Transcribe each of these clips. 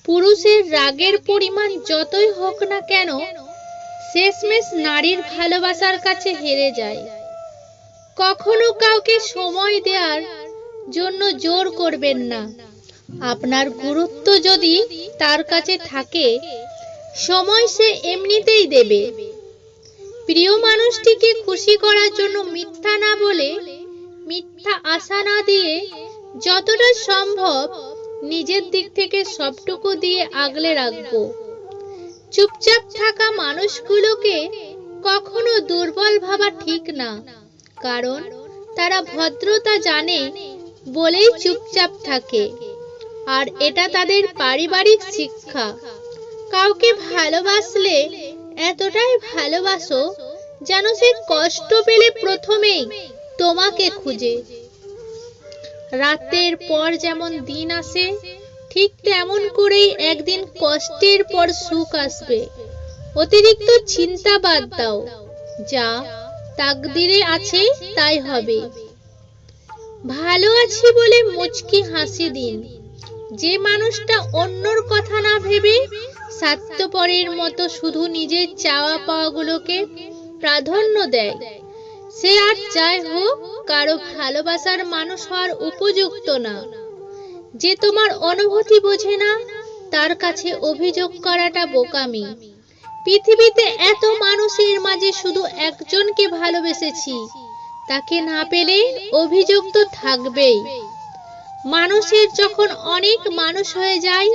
পুরুষের রাগের পরিমাণ যতই হোক না কেন, শেষমেশ নারীর ভালোবাসার কাছে হেরে যায়। কখনো কাউকে সময় দেওয়ার জন্য জোর করবেন না। আপনার গুরুত্ব যদি তার কাছে থাকে, সময় সে এমনিতেই দেবে। প্রিয় মানুষটিকে খুশি করার জন্য মিথ্যা না বলে, মিথ্যা আশা না দিয়ে, যতটা সম্ভব নিজের দিক থেকে সবটুকু দিয়ে আগলে রাখবো। চুপচাপ থাকা মানুষগুলোকে কখনো দুর্বল ভাবা ঠিক না, কারণ তারা ভদ্রতা জানে বলেই চুপচাপ থাকে, আর এটা তাদের পারিবারিক শিক্ষা। কাউকে ভালোবাসলে এতটাই ভালোবাসো যেন সে কষ্ট পেলে প্রথমেই তোমাকে খুঁজে। রাতের পর যেমন দিন আসে, ঠিক তেমন করেই একদিন কষ্টের পর সুখ আসবে। অতিরিক্ত চিন্তা বাদ দাও, যা তাকদিরে আছে তাই হবে। ভালো আছি বলে মুচকি হাসি দিন। যে মানুষটা অন্যর কথা না ভেবে স্বার্থপরের মতো শুধু নিজের চাওয়া পাওয়াগুলোকে প্রাধান্য দেয়, সে আর যাই হোক কারো ভালোবাসার মানুষ হওয়ার উপযুক্ত না। যে তোমার অনুভূতি বোঝে না, তার কাছে অভিযোগ করাটা বোকামি। পৃথিবীতে এত মানুষের মাঝে শুধু একজনকে ভালোবেসেছি, তাকে না পেলে অভিযোগ তো থাকবেই। মানুষের যখন অনেক মানুষ হয়ে যায়,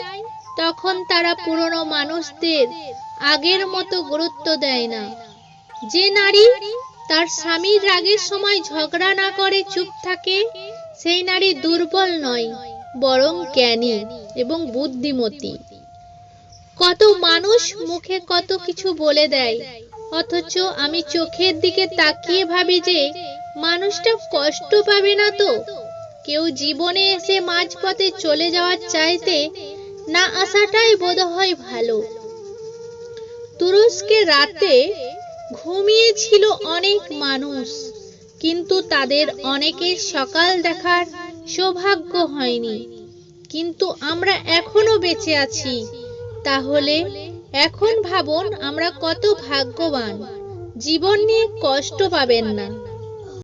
তখন তারা পুরনো মানুষদের আগের মতো গুরুত্ব দেয় না। যে নারী তার স্বামীর রাগের সময় ঝগড়া না করে চুপ থাকে, সেই নারী দুর্বল নয়, বরং জ্ঞানী এবং বুদ্ধিমতী। কত মানুষ মুখে কত কিছু বলে দেয়, অথচ আমি চোখের দিকে তাকিয়ে ভাবি যে মানুষটা কষ্ট পাবে না তো। কেউ জীবনে এসে মাঝপথে চলে যাওয়ার চাইতে না আসাটাই বোধহয় ভালো। তুরস্কে রাতে ঘুমিয়েছিল অনেক মানুষ, কিন্তু তাদের অনেকের সকাল দেখার সৌভাগ্য হয়নি। কিন্তু আমরা এখনো বেঁচে আছি, তাহলে এখন ভাবুন আমরা কত ভাগ্যবান। জীবন নিয়ে কষ্ট পাবেন না।